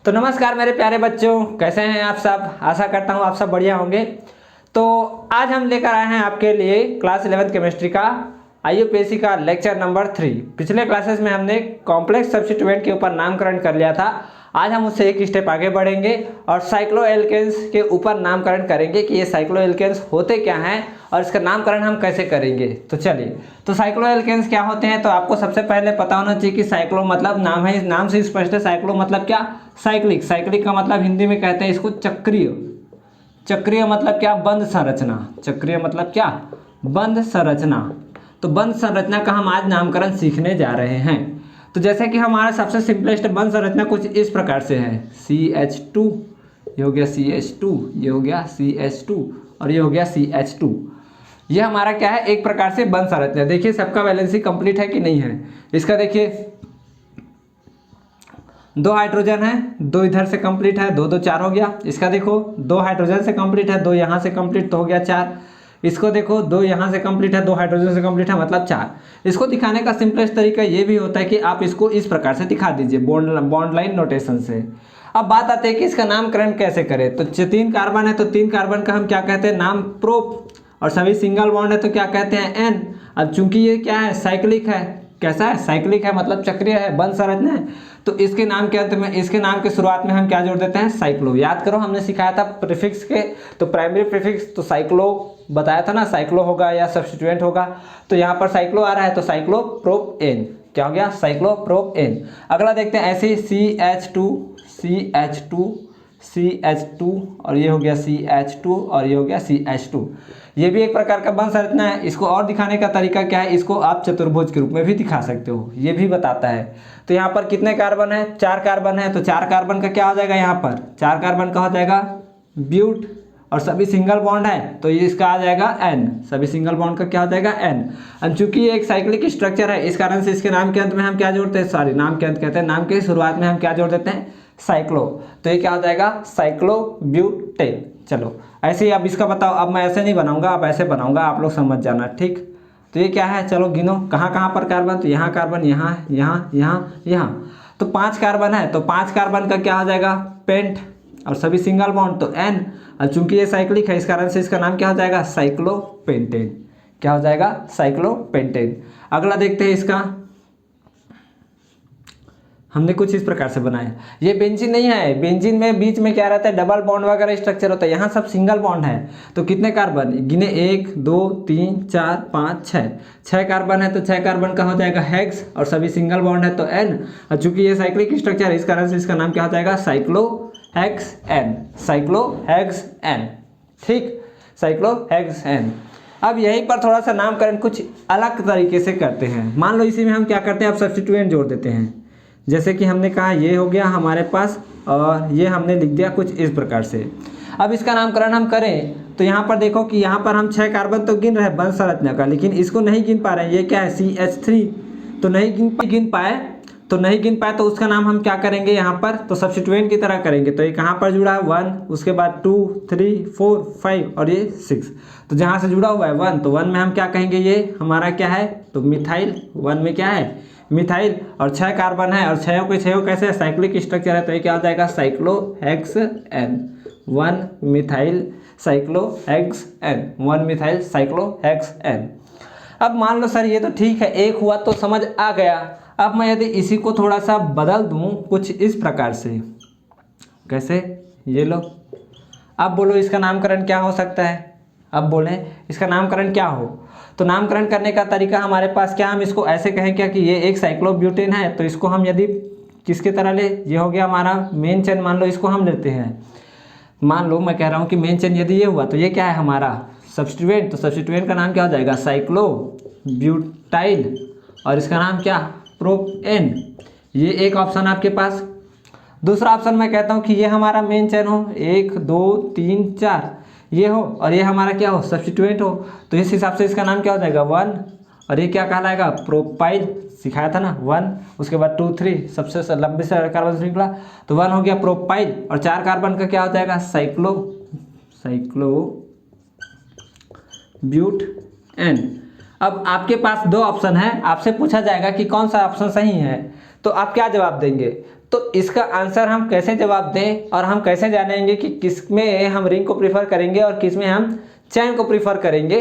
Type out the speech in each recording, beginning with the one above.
तो नमस्कार मेरे प्यारे बच्चों, कैसे हैं आप सब। आशा करता हूँ आप सब बढ़िया होंगे। तो आज हम लेकर आए हैं आपके लिए क्लास 11th केमिस्ट्री का IUPAC का लेक्चर नंबर 3। पिछले क्लासेस में हमने कॉम्प्लेक्स सब्स्टिट्यूएंट के ऊपर नामकरण कर लिया था। आज हम उससे एक स्टेप आगे बढ़ेंगे और साइक्लोएल्केन्स के ऊपर नामकरण करेंगे कि ये साइक्लोएल्केन्स होते क्या हैं और इसका नामकरण हम कैसे करेंगे। तो चलिए, तो साइक्लोएल्केन्स क्या होते हैं, तो आपको सबसे पहले पता होना चाहिए कि साइक्लो मतलब नाम है, नाम से स्पष्ट है। साइक्लो मतलब क्या, साइक्लिक। साइक्लिक का मतलब हिंदी में कहते हैं इसको चक्रीय। चक्रीय मतलब क्या, बंद संरचना। चक्रीय मतलब क्या, बंद संरचना। तो बंद संरचना का हम आज नामकरण सीखने जा रहे हैं। तो जैसे कि हमारा सबसे सिंपलेस्ट बंद संरचना कुछ इस प्रकार से है, CH2, ये हो गया CH2, ये हो गया CH2 और ये हो गया CH2। ये हमारा क्या है, एक प्रकार से बंद संरचना। देखिए सबका वैलेंसी कंप्लीट है कि नहीं है। इसका देखिए 2 हाइड्रोजन है, 2 इधर से कंप्लीट है, 2 2 4 हो गया। इसका देखो 2 हाइड्रोजन से कंप्लीट है, 2 यहाँ से कंप्लीट तो हो गया 4। इसको देखो 2 यहाँ से कंप्लीट है, 2 हाइड्रोजन से कंप्लीट है, मतलब 4। इसको दिखाने का सिंपलेस्ट तरीका ये भी होता है कि आप इसको इस प्रकार से दिखा दीजिए, बॉन्ड लाइन नोटेशन से। अब बात आती है कि इसका नामकरण कैसे करें। तो 3 कार्बन है तो 3 कार्बन का हम क्या कहते हैं, नाम प्रोप। और सभी सिंगल बॉन्ड है तो क्या कहते हैं, एन। अब चूंकि ये क्या है, साइक्लिक है। कैसा है, साइक्लिक है मतलब चक्रीय है, बंद संरचना है। तो इसके नाम के अंत में, इसके नाम के शुरुआत में हम क्या जोड़ देते हैं, साइक्लो। याद करो हमने सिखाया था प्रीफिक्स के, तो प्राइमरी प्रीफिक्स तो साइक्लो बताया था ना, साइक्लो होगा या सब्स्टिट्यूएंट होगा। तो यहाँ पर साइक्लो आ रहा है तो साइक्लो प्रोप एन, क्या हो गया, साइक्लो प्रोप एन। अगला देखते हैं ऐसे ही CH2 CH2 CH2 और ये हो गया CH2 और ये हो गया CH2। ये भी एक प्रकार का बंद संरचना है। इसको और दिखाने का तरीका क्या है, इसको आप चतुर्भुज के रूप में भी दिखा सकते हो, ये भी बताता है। तो यहाँ पर कितने कार्बन है, 4 कार्बन है। तो 4 कार्बन का क्या हो जाएगा, यहाँ पर 4 कार्बन का हो जाएगा ब्यूट। और सभी सिंगल बॉन्ड है तो ये इसका आ जाएगा N। सभी सिंगल बॉन्ड का क्या हो जाएगा, N। चूंकि ये एक साइक्लिक स्ट्रक्चर है, इस कारण से इसके नाम के अंत में हम क्या जोड़ते हैं, सॉरी नाम के अंत कहते हैं, नाम के शुरुआत में हम क्या जोड़ देते हैं, साइक्लो। तो ये क्या हो जाएगा, साइक्लोब्यूटेन। चलो ऐसे ही अब इसका बताओ। अब मैं ऐसे नहीं बनाऊंगा, अब ऐसे बनाऊंगा, आप लोग समझ जाना, ठीक। तो ये क्या है, चलो गिनो कहाँ कहाँ पर कार्बन। तो यहाँ कार्बन, यहाँ यहाँ यहाँ यहाँ। तो 5 कार्बन है तो 5 कार्बन का क्या हो जाएगा, पेंट। और सभी सिंगल बॉन्ड तो N। और चूंकि ये साइक्लिक है इस कारण से इसका नाम क्या हो जाएगा, साइक्लोपेंटेन। क्या हो जाएगा, साइक्लोपेंटेन। अगला देखते हैं इसका, हमने कुछ इस प्रकार से बनाया। ये बेंजीन नहीं है, बेंजीन में बीच में क्या रहता है, डबल बॉन्ड वगैरह स्ट्रक्चर होता है। यहाँ सब सिंगल बॉन्ड है। तो कितने कार्बन गिने, 1 2 3 4 5 6। 6 कार्बन है तो 6 कार्बन का हो जाएगा हेक्स और सभी सिंगल बॉन्ड है तो N। और चूंकि ये साइक्लिक स्ट्रक्चर है इस कारण से इसका नाम क्या हो जाएगा, साइक्लोहेक्सेन। साइक्लोहेक्सेन, ठीक, साइक्लोहेक्सेन। अब यहीं पर थोड़ा सा नामकरण कुछ अलग तरीके से करते हैं। मान लो इसी में हम क्या करते हैं, अब सब्स्टिट्यूएंट जोड़ देते हैं। जैसे कि हमने कहा ये हो गया हमारे पास और ये हमने लिख दिया कुछ इस प्रकार से। अब इसका नामकरण हम करें तो यहाँ पर देखो कि यहाँ पर हम 6 कार्बन तो गिन रहे हैं बंद संरचना का, लेकिन इसको नहीं गिन पा रहे हैं। ये क्या है, CH3। तो नहीं गिन पाए तो उसका नाम हम क्या करेंगे, यहाँ पर तो सब्स्टिट्यूएंट की तरह करेंगे। तो ये कहाँ पर जुड़ा है, 1, उसके बाद 2 3 4 5 और ये 6। तो जहाँ से जुड़ा हुआ है 1, तो 1 में हम क्या कहेंगे, ये हमारा क्या है, तो मिथाइल। 1 में क्या है, मिथाइल। और 6 कार्बन है और 6 के 6 कैसे है, साइक्लिक स्ट्रक्चर है। तो ये क्या हो जाएगा, cyclohexane. 1 methyl cyclohexane, 1 methyl cyclohexane. अब मान लो सर ये तो ठीक है, एक हुआ तो समझ आ गया। अब मैं यदि इसी को थोड़ा सा बदल दूं कुछ इस प्रकार से, कैसे, ये लो। अब बोलो इसका नामकरण क्या हो सकता है, अब बोलें इसका नामकरण क्या हो। तो नामकरण करने का तरीका हमारे पास क्या, हम इसको ऐसे कहें क्या कि ये एक साइक्लोब्यूटेन है। तो इसको हम यदि किसके तरह ले, ये हो गया हमारा मेन चेन, मान लो इसको हम लेते हैं। मान लो मैं कह रहा हूँ कि मेन चेन यदि ये हुआ तो ये क्या है हमारा सब्स्टिट्यूएंट। तो सब्स्टिट्यूएंट का नाम क्या हो जाएगा, साइक्लोब्यूटाइल। और इसका नाम क्या, प्रोपेन। ये एक ऑप्शन आपके पास। दूसरा ऑप्शन मैं कहता हूँ कि ये हमारा मेन चेन हो, 1 2 3 4 ये हो, और ये हमारा क्या हो, सब्स्टिट्यूएंट हो। तो इस हिसाब से इसका नाम क्या हो जाएगा, 1। और ये क्या कहलाएगा, प्रोपाइल। सिखाया था ना 1, उसके बाद 2 3 सबसे लंबी से कार्बन श्रृंखला, तो 1 हो गया प्रोपाइल। और 4 कार्बन का क्या हो जाएगा, साइक्लोब्यूटेन। अब आपके पास 2 ऑप्शन है, आपसे पूछा जाएगा कि कौन सा ऑप्शन सही है, तो आप क्या जवाब देंगे। तो इसका आंसर हम कैसे जवाब दें और हम कैसे जानेंगे कि किस में हम रिंग को प्रीफर करेंगे और किस में हम चैन को प्रीफर करेंगे,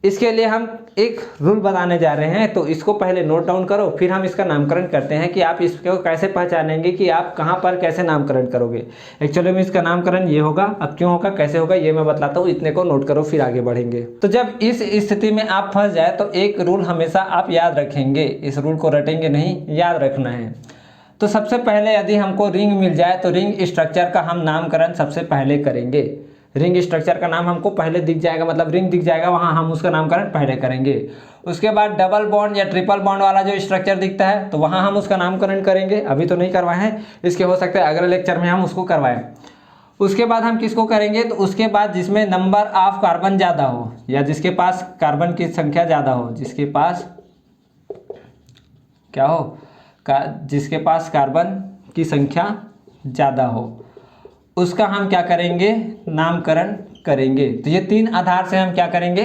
इसके लिए हम एक रूल बताने जा रहे हैं। तो इसको पहले नोट डाउन करो, फिर हम इसका नामकरण करते हैं कि आप इसको कैसे पहचानेंगे कि आप कहाँ पर कैसे नामकरण करोगे। एक्चुअली में इसका नामकरण ये होगा, अब क्यों होगा कैसे होगा ये मैं बतलाता हूँ, इतने को नोट करो फिर आगे बढ़ेंगे। तो जब इस स्थिति में आप फंस जाए तो एक रूल हमेशा आप याद रखेंगे, इस रूल को रटेंगे नहीं, याद रखना है। तो सबसे पहले यदि हमको रिंग मिल जाए तो रिंग स्ट्रक्चर का हम नामकरण सबसे पहले करेंगे। रिंग स्ट्रक्चर का नाम हमको पहले दिख जाएगा, मतलब रिंग दिख जाएगा, वहाँ हम उसका नामकरण पहले करेंगे। उसके बाद डबल बॉन्ड या ट्रिपल बॉन्ड वाला जो स्ट्रक्चर दिखता है तो वहाँ हम उसका नामकरण करेंगे। अभी तो नहीं करवाए हैं, इसके हो सकता है अगले लेक्चर में हम उसको करवाएं। उसके बाद हम किसको करेंगे, तो उसके बाद जिसमें नंबर ऑफ कार्बन ज़्यादा हो या जिसके पास कार्बन की संख्या ज़्यादा हो, जिसके पास क्या हो, जिसके पास कार्बन की संख्या ज़्यादा हो, उसका हम क्या करेंगे, नामकरण करेंगे। तो ये 3 आधार से हम क्या करेंगे,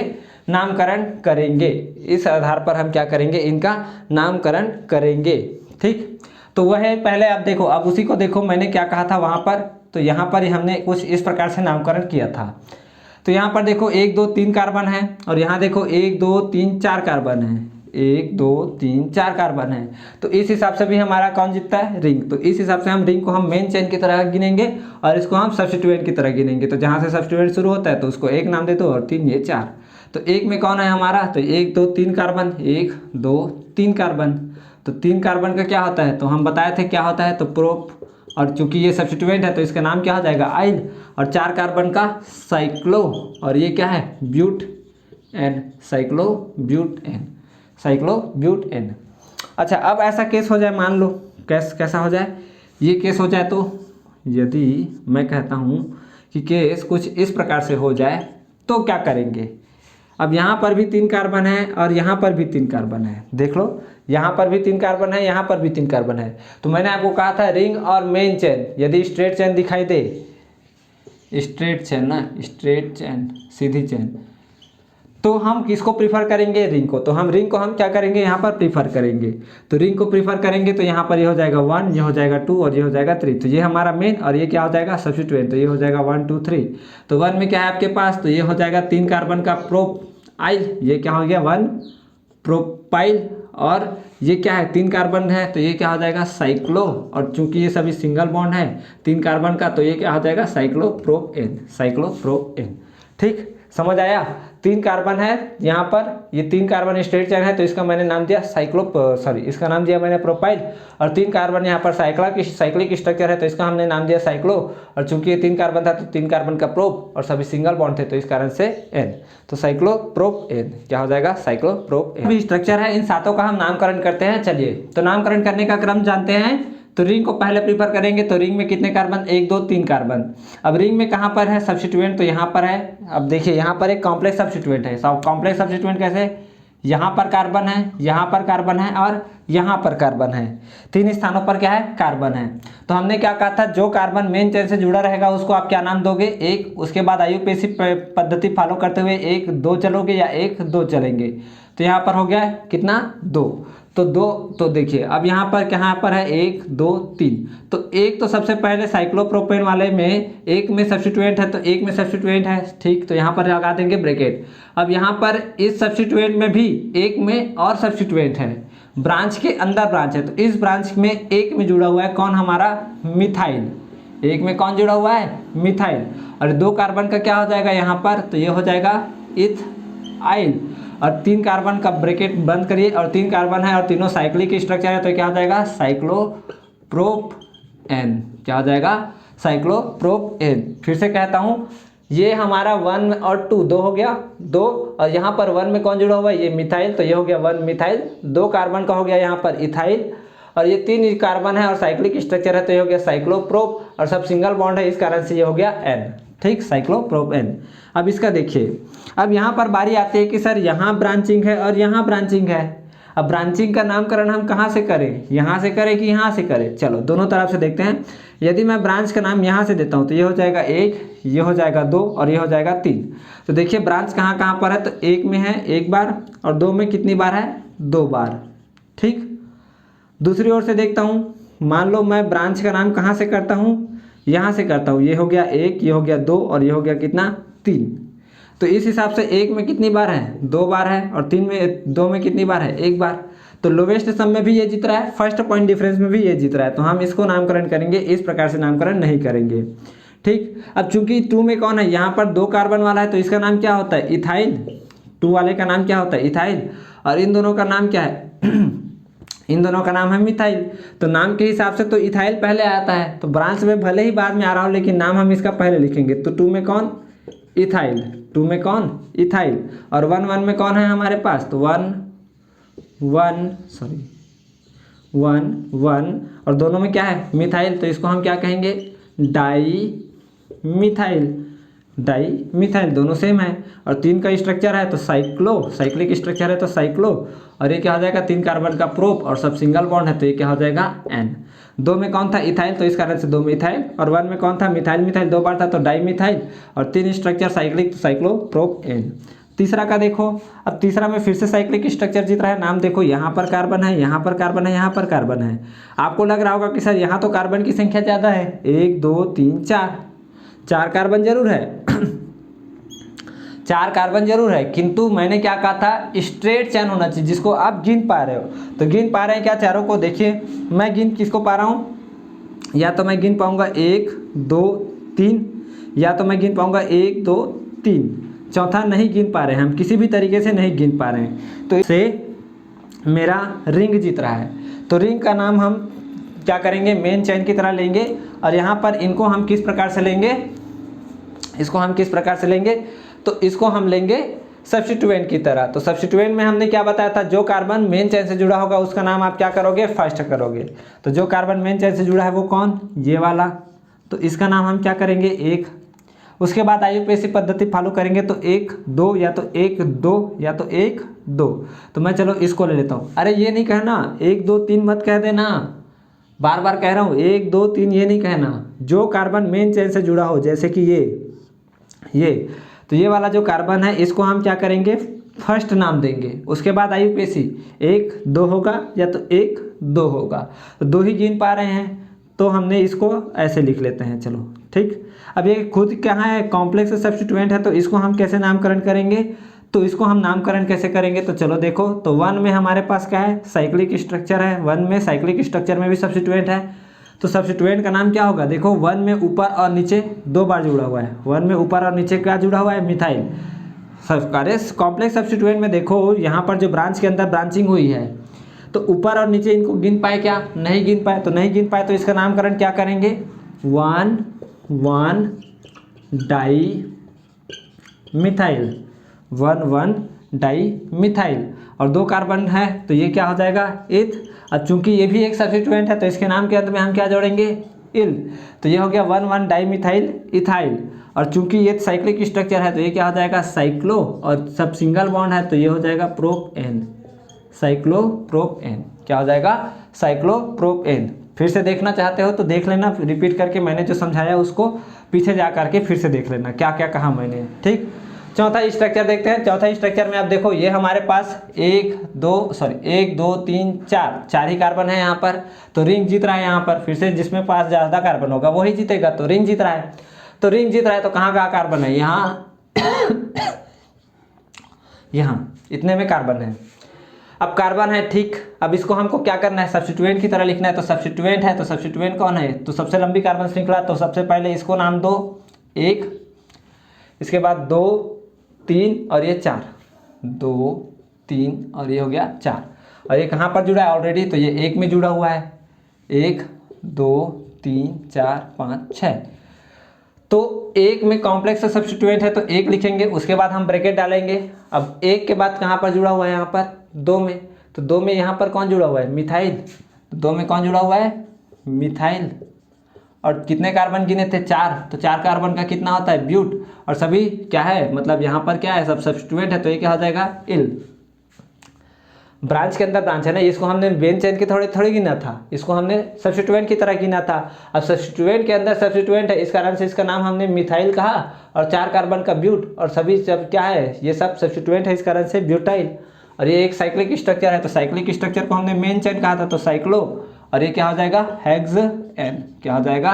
नामकरण करेंगे। इस आधार पर हम क्या करेंगे, इनका नामकरण करेंगे। ठीक, तो वह है पहले। अब देखो, अब उसी को देखो मैंने क्या कहा था वहाँ पर, तो यहाँ पर ही हमने कुछ इस प्रकार से नामकरण किया था। तो यहाँ पर देखो 1 2 3 कार्बन है और यहाँ देखो 1 2 3 4 कार्बन है, 1 2 3 4 कार्बन है। तो इस हिसाब से भी हमारा कौन जीतता है, रिंग। तो इस हिसाब से हम रिंग को हम मेन चेन की तरह गिनेंगे और इसको हम सब्स्टिट्यूएंट की तरह गिनेंगे। तो जहाँ से सब्स्टिट्यूएंट शुरू होता है तो उसको 1 नाम दे दो और 3 ये 4। तो 1 में कौन है हमारा, तो 1 2 3 कार्बन, 1 2 3 कार्बन। तो 3 कार्बन का क्या होता है, तो हम बताए थे क्या होता है, तो प्रोप, और चूंकि ये सब्स्टिट्यूएंट है तो इसका नाम क्या हो जाएगा, आइल। और 4 कार्बन का साइक्लो, और ये क्या है, ब्यूट N, cyclo ब्यूट N, cyclobutene. अच्छा, अब ऐसा केस हो जाए, मान लो कैसा हो जाए, ये केस हो जाए, तो यदि मैं कहता हूँ कि केस कुछ इस प्रकार से हो जाए तो क्या करेंगे। अब यहाँ पर भी 3 कार्बन है और यहाँ पर भी 3 कार्बन है, देख लो, यहाँ पर भी 3 कार्बन है, यहाँ पर भी 3 कार्बन है। तो मैंने आपको कहा था रिंग और मेन चेन, यदि स्ट्रेट चेन दिखाई दे, स्ट्रेट चेन ना, स्ट्रेट चेन, सीधी चेन, तो हम किसको प्रीफर करेंगे, रिंग को। तो हम रिंग को हम क्या करेंगे, यहाँ पर प्रीफर करेंगे। तो रिंग को प्रीफर करेंगे तो यहाँ पर ये हो जाएगा 1, ये हो जाएगा 2 और ये हो जाएगा 3। तो ये हमारा मेन और ये क्या हो जाएगा, सब्स्टिट्यूएंट। तो ये हो जाएगा 1 2 3। तो 1 में क्या है आपके पास, तो ये हो जाएगा 3 कार्बन का प्रोपाइल, ये क्या हो गया 1 प्रोपाइल। और ये क्या है, 3 कार्बन है तो ये क्या हो जाएगा, साइक्लो। और चूंकि ये सभी सिंगल बॉन्ड है 3 कार्बन का, तो ये क्या हो जाएगा, साइक्लोप्रोपेन, साइक्लोप्रोपेन। ठीक, समझ आया। 3 कार्बन है यहाँ पर, ये 3 कार्बन स्ट्रेट चेन है तो इसका मैंने नाम दिया इसका नाम दिया मैंने प्रोपाइल। और 3 कार्बन यहाँ पर साइक्लिक स्ट्रक्चर है तो इसका हमने नाम दिया साइक्लो। और चूंकि ये 3 कार्बन था तो 3 कार्बन का प्रोप और सभी सिंगल बॉन्ड थे तो इस कारण से एन, तो साइक्लोप्रोप एन क्या हो जाएगा, साइक्लोप्रोप एन। अभी स्ट्रक्चर है, इन सातों का हम नामकरण करते हैं। चलिए, तो नामकरण करने का क्रम जानते हैं। तो रिंग को पहले प्रीफर करेंगे, तो रिंग में कितने कार्बन, 1 2 3 कार्बन। अब रिंग में कहाँ पर है सब्स्टिट्यूएंट, तो यहाँ पर है। अब देखिए यहाँ पर एक कॉम्प्लेक्स सब्स्टिट्यूएंट है। कॉम्प्लेक्स सब्स्टिट्यूएंट कैसे, यहाँ पर कार्बन है, यहाँ पर कार्बन है और यहाँ पर कार्बन है, 3 स्थानों पर क्या है, कार्बन है। तो हमने क्या कहा था, जो कार्बन मेन चेन से जुड़ा रहेगा उसको आप क्या नाम दोगे, 1। उसके बाद आयुपेसी पद्धति फॉलो करते हुए 1 2 चलोगे या 1 2 चलेंगे। तो यहाँ पर हो गया कितना, 2। तो 2, तो देखिए अब यहाँ पर कहाँ पर है, 1 2 3। तो 1 तो सबसे पहले साइक्लोप्रोपेन वाले में 1 में सब्स्टिट्यूएंट है तो 1 में सब्स्टिट्यूएंट है, ठीक। तो यहाँ पर लगा देंगे ब्रैकेट। अब यहाँ पर इस सब्स्टिट्यूएंट में भी 1 में और सब्स्टिट्यूएंट है, ब्रांच के अंदर ब्रांच है, तो इस ब्रांच में 1 में जुड़ा हुआ है कौन, हमारा मिथाइल। 1 में कौन जुड़ा हुआ है, मिथाइल। और 2 कार्बन का क्या हो जाएगा यहाँ पर, तो ये हो जाएगा इथाइल। और 3 कार्बन का ब्रैकेट बंद करिए, और 3 कार्बन है और तीनों साइक्लिक स्ट्रक्चर है तो क्या हो जाएगा, साइक्लोप्रोप एन, क्या हो जाएगा, साइक्लोप्रोप एन। फिर से कहता हूँ, ये हमारा 1 और 2 2 हो गया, 2। और यहाँ पर 1 में कौन जुड़ा हुआ है, ये मिथाइल, तो ये हो गया 1 मिथाइल। 2 कार्बन का हो गया यहाँ पर इथाइल, और ये 3 कार्बन है और साइक्लिक स्ट्रक्चर है तो ये हो गया साइक्लोप्रोप, और सब सिंगल बॉन्ड है इस कारण से ये हो गया एन, ठीक, साइक्लोप्रोप एन। अब इसका देखिए, अब यहाँ पर बारी आती है कि सर यहाँ ब्रांचिंग है और यहाँ ब्रांचिंग है। अब ब्रांचिंग का नामकरण हम कहाँ से करें, यहाँ से करें कि यहाँ से करें, चलो दोनों तरफ से देखते हैं। यदि मैं ब्रांच का नाम यहाँ से देता हूँ तो ये हो जाएगा 1, ये हो जाएगा 2 और ये हो जाएगा 3। तो देखिए ब्रांच कहाँ कहाँ पर है, तो 1 में है 1 बार और 2 में कितनी बार है, 2 बार, ठीक। दूसरी ओर से देखता हूँ मान लो मैं ब्रांच का नाम कहाँ से करता हूँ, यहाँ से करता हूँ। ये हो गया 1, ये हो गया 2 और ये हो गया कितना 3। तो इस हिसाब से 1 में कितनी बार है, 2 बार है, और 2 में कितनी बार है, 1 बार। तो लोवेस्ट सम में भी ये जीत रहा है, फर्स्ट पॉइंट डिफरेंस में भी ये जीत रहा है। तो हम इसको नामकरण करेंगे, इस प्रकार से नामकरण नहीं करेंगे। ठीक, अब चूंकि 2 में कौन है, यहाँ पर 2 कार्बन वाला है तो इसका नाम क्या होता है, इथाइल। 2 वाले का नाम क्या होता है, इथाइल। और इन दोनों का नाम क्या है इन दोनों का नाम है मिथाइल। तो नाम के हिसाब से तो इथाइल पहले आता है, तो ब्रांच में भले ही बाद में आ रहा हो लेकिन नाम हम इसका पहले लिखेंगे। तो 2 में कौन, इथाइल। 2 में कौन, इथाइल। और 1 में कौन है हमारे पास, तो 1 और दोनों में क्या है, मिथाइल। तो इसको हम क्या कहेंगे, डाई मिथाइल। दोनों सेम है। और 3 का स्ट्रक्चर है तो साइक्लिक स्ट्रक्चर है तो साइक्लो। और ये क्या हो जाएगा, 3 कार्बन का प्रोप और सब सिंगल बॉन्ड है तो ये क्या हो जाएगा, एन। 2 में कौन था, इथाइल, तो इस कारण से 2 में इथाइल। और 1 में कौन था, मिथाइल 2 बार था तो डाई मिथाइल। और 3 स्ट्रक्चर साइक्लिक तो साइक्लो प्रोप एन। तीसरा का देखो, अब तीसरा में फिर से साइक्लिक स्ट्रक्चर जीत रहा है। नाम देखो, यहाँ पर कार्बन है, यहाँ पर कार्बन है, यहाँ पर कार्बन है। आपको लग रहा होगा कि सर यहाँ तो कार्बन की संख्या ज़्यादा है, 1 2 3 4 कार्बन जरूर है 4 कार्बन जरूर है, किंतु मैंने क्या कहा था, स्ट्रेट चैन होना चाहिए जिसको आप गिन पा रहे हो। तो गिन पा रहे हैं क्या चारों को, देखिए मैं गिन किसको पा रहा हूँ, या तो मैं गिन पाऊंगा 1 2 3, या तो मैं गिन पाऊंगा 1 2 3, चौथा नहीं गिन पा रहे हैं हम, किसी भी तरीके से नहीं गिन पा रहे हैं। तो इससे मेरा रिंग जीत रहा है। तो रिंग का नाम हम क्या करेंगे, मेन चैन की तरह लेंगे। और यहाँ पर इनको हम किस प्रकार से लेंगे, इसको हम किस प्रकार से लेंगे, तो इसको हम लेंगे सब्स्टिट्यूएंट की तरह। तो सब्स्टिट्यूएंट में हमने क्या बताया था, जो कार्बन मेन चैन से जुड़ा होगा उसका नाम आप क्या करोगे, फर्स्ट करोगे। तो जो कार्बन मेन चैन से जुड़ा है वो कौन, ये वाला, तो इसका नाम हम क्या करेंगे, 1। उसके बाद आईयूपीएसी पद्धति फॉलो करेंगे तो 1 2 या तो 1 2 या तो 1 2। तो मैं चलो इसको ले लेता हूँ। अरे ये नहीं कहना 1 2 3 मत कह देना, बार बार कह रहा हूँ 1 2 3 ये नहीं कहना। जो कार्बन मेन चेन से जुड़ा हो, जैसे कि ये तो ये वाला जो कार्बन है इसको हम क्या करेंगे, फर्स्ट नाम देंगे। उसके बाद आईयूपीएसी 1 2 होगा या तो 1 2 होगा। तो 2 ही गिन पा रहे हैं तो हमने इसको ऐसे लिख लेते हैं। चलो ठीक, अब ये खुद कहाँ है, कॉम्प्लेक्स सब्स्टिट्यूएंट है, तो इसको हम कैसे नामकरण करेंगे, तो इसको हम नामकरण कैसे करेंगे, तो चलो देखो। तो 1 में हमारे पास क्या है, साइक्लिक स्ट्रक्चर है। 1 में साइक्लिक स्ट्रक्चर में भी सब्स्टिट्यूएंट है, तो सब्स्टिट्यूएंट का नाम क्या होगा, देखो 1 में ऊपर और नीचे 2 बार जुड़ा हुआ है। 1 में ऊपर और नीचे क्या जुड़ा हुआ है, मिथाइल। कॉम्प्लेक्स सब्स्टिट्यूएंट में देखो यहाँ पर जो ब्रांच के अंदर ब्रांचिंग हुई है, तो ऊपर और नीचे इनको गिन पाए क्या, नहीं गिन पाए। तो नहीं गिन पाए तो इसका नामकरण क्या करेंगे, 1 1 डाई मिथाइल, 1 1 डाई मिथाइल। और 2 कार्बन है तो ये क्या हो जाएगा, इथ। अब चूंकि ये भी एक सब्स्टिट्यूएंट है तो इसके नाम के अंत में हम क्या जोड़ेंगे, इल। तो ये हो गया 1 1 डाई मिथाइल इथाइल। और चूंकि ये साइक्लिक स्ट्रक्चर है तो ये क्या हो जाएगा, साइक्लो। और सब सिंगल बॉन्ड है तो ये हो जाएगा प्रोप-एन, साइक्लोप्रोप-एन। क्या हो जाएगा, साइक्लोप्रोप-एन। फिर से देखना चाहते हो तो देख लेना, रिपीट करके मैंने जो समझाया उसको पीछे जा करके फिर से देख लेना क्या क्या कहा मैंने। ठीक, चौथा स्ट्रक्चर देखते हैं। चौथा स्ट्रक्चर में आप देखो, ये हमारे पास 1 2 3 4 ही कार्बन है यहाँ पर। तो रिंग जीत रहा है यहाँ पर, फिर से जिसमें पास ज़्यादा कार्बन होगा वही जीतेगा। तो रिंग जीत रहा है, तो रिंग जीत रहा है तो कहाँ कहाँ कार्बन है, यहाँ यहाँ इतने में कार्बन है। अब कार्बन है, ठीक। अब इसको हमको क्या करना है, सब्स्टिट्यूएंट की तरह लिखना है। तो सब्स्टिट्यूएंट है तो सब्स्टिट्यूएंट कौन है, तो सबसे लंबी कार्बन श्रृंखला। तो सबसे पहले इसको नाम दो 1, इसके बाद 2 3 और ये 4, 2 3 और ये हो गया 4। और ये कहाँ पर जुड़ा है ऑलरेडी, तो ये 1 में जुड़ा हुआ है, 1 2 3 4 5 6। तो 1 में कॉम्प्लेक्स सब्स्टिट्यूएंट है तो 1 लिखेंगे, उसके बाद हम ब्रैकेट डालेंगे। अब 1 के बाद कहाँ पर जुड़ा हुआ है, यहाँ पर 2 में। तो 2 में यहाँ पर कौन जुड़ा हुआ है, मिथाइल। 2 में कौन जुड़ा हुआ है, मिथाइल। और कितने कार्बन गिने थे, 4। तो 4 कार्बन का कितना होता है, ब्यूट। और सभी क्या है, मतलब यहाँ पर क्या है, सब सब्स्टिट्यूएंट है तो ये क्या हो जाएगा, इल। ब्रांच के अंदर ब्रांच है ना, इसको हमने मेन चेन के थोड़ी गिना था, इसको हमने सब्स्टिट्यूएंट की तरह गिना था। अब सब्स्टिट्यूएंट के अंदर सब्स्टिट्यूएंट है, इस कारण से इसका नाम हमने मिथाइल कहा। और 4 कार्बन का ब्यूट, और सभी सब क्या है, ये सब सब्स्टिट्यूएंट है, इस कारण से ब्यूटाइल। और ये एक साइक्लिक स्ट्रक्चर है तो साइक्लिक स्ट्रक्चर को हमने मेन चेन कहा था तो साइक्लो। और ये क्या हो जाएगा, हेक्सेन। क्या हो जाएगा,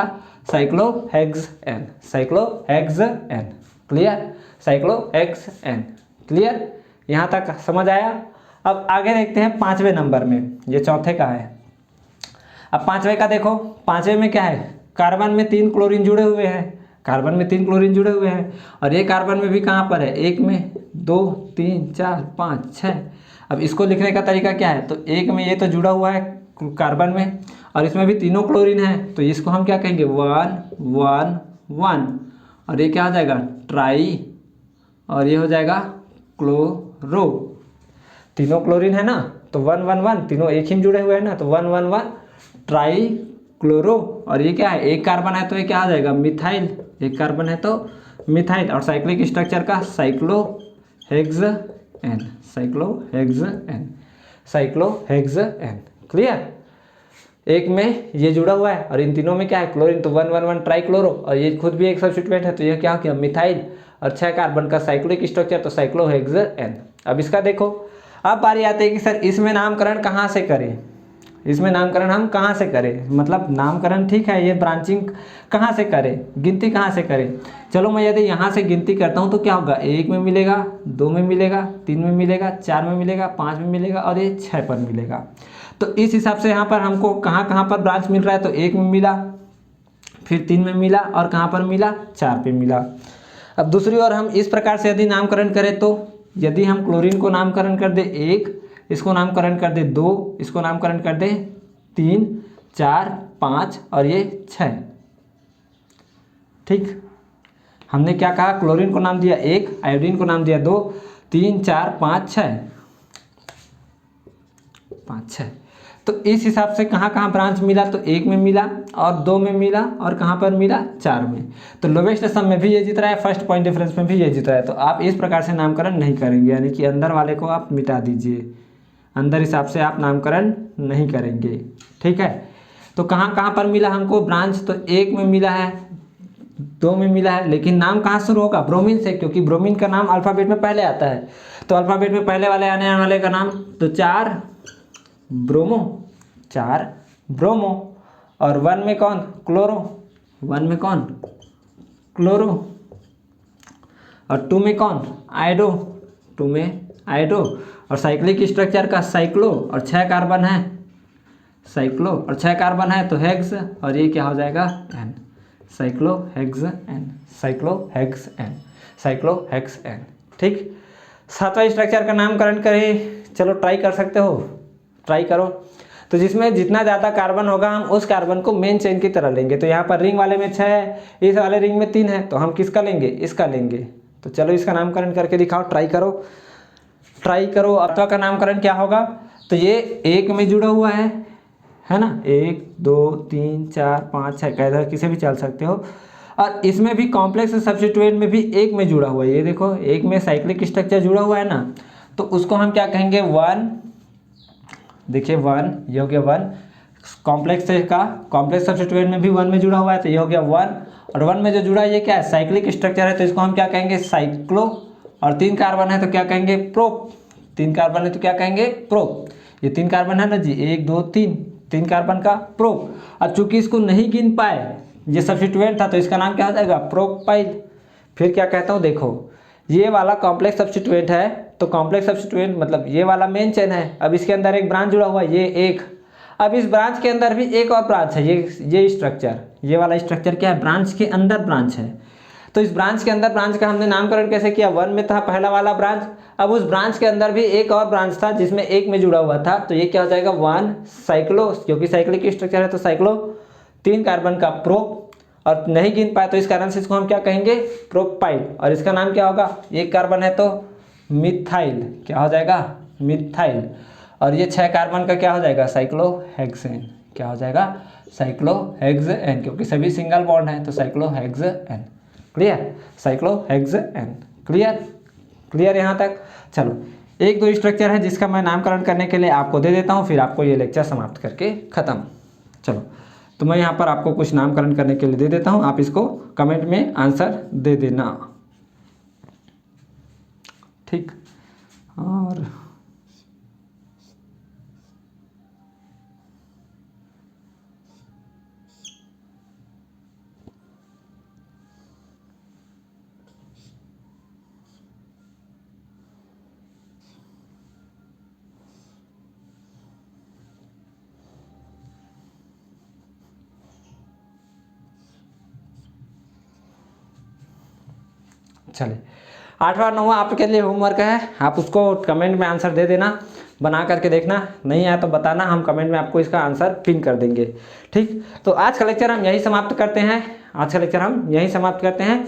cyclohexane, cyclohexane. Clear, cyclohexane. Clear, यहाँ तक समझ आया। अब आगे देखते हैं 5वें नंबर में, ये चौथे का है। अब 5वें का देखो, 5वें में क्या है, कार्बन में 3 क्लोरीन जुड़े हुए हैं, कार्बन में 3 क्लोरीन जुड़े हुए हैं, और ये कार्बन में भी कहाँ पर है, 1 में, 2, 3, 4, 5, 6। अब इसको लिखने का तरीका क्या है, तो 1 में ये तो जुड़ा हुआ है कार्बन में, और इसमें भी तीनों क्लोरीन है, तो इसको हम क्या कहेंगे, 1 1 1, और ये क्या हो जाएगा, ट्राई, और ये हो जाएगा क्लोरो। तीनों क्लोरीन है ना, तो 1 1 1, तीनों एक ही में जुड़े हुए हैं ना, तो 1 1 1 ट्राई क्लोरो। और ये क्या है, एक कार्बन है तो ये क्या आ जाएगा, मिथाइल, एक कार्बन है तो मिथाइल। और साइक्लिक स्ट्रक्चर का साइक्लोहेक्सेन, साइक्लोहेक्सेन, साइक्लोहेक्सेन। क्लियर, एक में ये जुड़ा हुआ है और इन तीनों में क्या है, क्लोरीन, तो 1 1 1 ट्राई क्लोरो, और ये खुद भी एक सब्स्टिट्यूएंट है, तो ये क्या हो गया, मिथाइल, और 6 कार्बन का साइक्लिक स्ट्रक्चर, तो साइक्लोहेक्सेन। अब इसका देखो, अब बारी आती है कि सर इसमें नामकरण कहाँ से करें, इसमें नामकरण हम कहाँ से करें, मतलब नामकरण ठीक है, ये ब्रांचिंग कहाँ से करें, गिनती कहाँ से करें। चलो मैं यदि यहाँ से गिनती करता हूँ तो क्या होगा, 1 में मिलेगा, 2 में मिलेगा, 3 में मिलेगा, 4 में मिलेगा, 5 में मिलेगा, और ये 6 पर मिलेगा। तो इस हिसाब से यहाँ पर हमको कहाँ कहाँ पर ब्रांच मिल रहा है, तो 1 में मिला, फिर 3 में मिला, और कहाँ पर मिला, 4 पे मिला। अब दूसरी ओर हम इस प्रकार से यदि नामकरण करें, तो यदि हम क्लोरीन को नामकरण कर दे 1, इसको नामकरण कर दे 2, इसको नामकरण कर दे 3, 4, 5, और ये 6। ठीक, हमने क्या कहा, क्लोरीन को नाम दिया 1, आयोडीन को नाम दिया 2, 3, 4, 5, 6, 5, 6। तो इस हिसाब से कहाँ कहाँ ब्रांच मिला, तो 1 में मिला, और 2 में मिला, और कहाँ पर मिला, 4 में। तो लोवेस्ट सम में भी ये जीत रहा है, फर्स्ट पॉइंट डिफरेंस में भी ये जीत रहा है। तो आप इस प्रकार से नामकरण नहीं करेंगे, यानी कि अंदर वाले को आप मिटा दीजिए, अंदर हिसाब से आप नामकरण नहीं करेंगे। ठीक है, तो कहाँ कहाँ पर मिला हमको ब्रांच, तो 1 में मिला है, 2 में मिला है, लेकिन नाम कहाँ शुरू होगा, ब्रोमीन से, क्योंकि ब्रोमीन का नाम अल्फाबेट में पहले आता है। तो अल्फाबेट में पहले वाले आने वाले का नाम, तो 4 ब्रोमो, 4 ब्रोमो, और 1 में कौन, क्लोरो, 1 में कौन, क्लोरो, और 2 में कौन, आयोडो, 2 में आयोडो, और साइक्लिक स्ट्रक्चर का साइक्लो, और 6 कार्बन है, साइक्लो, और 6 कार्बन है तो हेक्स, और ये क्या हो जाएगा, एन, साइक्लोहेक्सेन, साइक्लोहेक्सेन, साइक्लोहेक्सेन। ठीक, 7वां स्ट्रक्चर का नामकरण करें, चलो ट्राई कर सकते हो, ट्राई करो। तो जिसमें जितना ज़्यादा कार्बन होगा हम उस कार्बन को मेन चेन की तरह लेंगे। तो यहाँ पर रिंग वाले में 6 है, इस वाले रिंग में 3 है, तो हम किसका लेंगे, इसका लेंगे। तो चलो इसका नामकरण करके दिखाओ, ट्राई करो, ट्राई करो। अथवा का नामकरण क्या होगा, तो ये 1 में जुड़ा हुआ है ना, 1 2 3 4 5 6 का, इधर किसे भी चल सकते हो। और इसमें भी कॉम्प्लेक्स सब्स्टिट्यूएंट में भी 1 में जुड़ा हुआ है, ये देखो 1 में साइक्लिक स्ट्रक्चर जुड़ा हुआ है ना, तो उसको हम क्या कहेंगे, 1, देखिए 1, ये हो गया 1, कॉम्प्लेक्स का कॉम्प्लेक्स सब्स्टिट्यूएंट में भी 1 में जुड़ा हुआ है, तो ये हो गया 1, और 1 में जो जुड़ा है ये क्या है, साइक्लिक स्ट्रक्चर है, तो इसको हम क्या कहेंगे, साइक्लो, और 3 कार्बन है तो क्या कहेंगे, प्रोप, 3 कार्बन है तो क्या कहेंगे, प्रोप। ये 3 कार्बन है ना जी, 1 2 3, 3 कार्बन का प्रोप। अब चूंकि इसको नहीं गिन पाए, ये सब्स्टिट्यूएंट था, तो इसका नाम क्या हो जाएगा, प्रोपाइल। फिर क्या कहता हूँ, देखो ये वाला कॉम्प्लेक्स सब्स्टिट्यूएंट है, तो कॉम्प्लेक्स सब्स्टिट्यूएंट मतलब ये वाला मेन चेन है। अब इसके अंदर एक ब्रांच जुड़ा हुआ है, ये एक, अब इस ब्रांच के अंदर भी एक और ब्रांच है, ये स्ट्रक्चर, ये वाला स्ट्रक्चर क्या है, ब्रांच के अंदर ब्रांच है। तो इस ब्रांच के अंदर ब्रांच का हमने नामकरण कैसे किया, 1 में था पहला वाला ब्रांच, अब उस ब्रांच के अंदर भी एक और ब्रांच था जिसमें 1 में जुड़ा हुआ था, तो ये क्या हो जाएगा, 1 साइक्लो, क्योंकि साइक्लिक स्ट्रक्चर है तो साइक्लो, 3 कार्बन का प्रो, और नहीं गिन पाए तो इस कारण से इसको हम क्या कहेंगे, प्रोपाइल। और इसका नाम क्या होगा, 1 कार्बन है तो मिथाइल, क्या हो जाएगा, मिथाइल। और ये 6 कार्बन का क्या हो जाएगा, साइक्लोहेक्सेन, क्या हो जाएगा, साइक्लोहेक्सेन, क्योंकि सभी सिंगल बॉन्ड है तो cyclohexane. Clear, cyclohexane. Clear, clear यहाँ तक। चलो 1 2 स्ट्रक्चर है जिसका मैं नामकरण करने के लिए आपको दे देता हूँ, फिर आपको ये लेक्चर समाप्त करके ख़त्म। चलो, तो मैं यहाँ पर आपको कुछ नामकरण करने के लिए दे देता हूँ, आप इसको कमेंट में आंसर दे देना। ठीक, और चलिए 8वां और 9वां आपके लिए होमवर्क है, आप उसको कमेंट में आंसर दे देना, बना करके देखना, नहीं आया तो बताना, हम कमेंट में आपको इसका आंसर पिन कर देंगे। ठीक, तो आज का लेक्चर हम यही समाप्त करते हैं।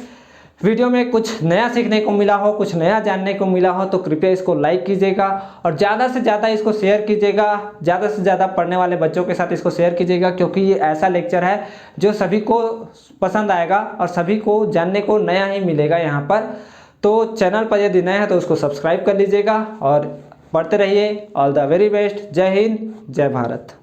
वीडियो में कुछ नया सीखने को मिला हो, कुछ नया जानने को मिला हो तो कृपया इसको लाइक कीजिएगा और ज़्यादा से ज़्यादा इसको शेयर कीजिएगा, ज़्यादा से ज़्यादा पढ़ने वाले बच्चों के साथ इसको शेयर कीजिएगा, क्योंकि ये ऐसा लेक्चर है जो सभी को पसंद आएगा और सभी को जानने को नया ही मिलेगा यहाँ पर। तो चैनल पर यदि नया है तो उसको सब्सक्राइब कर लीजिएगा और पढ़ते रहिए। All the very best. जय हिंद, जय भारत।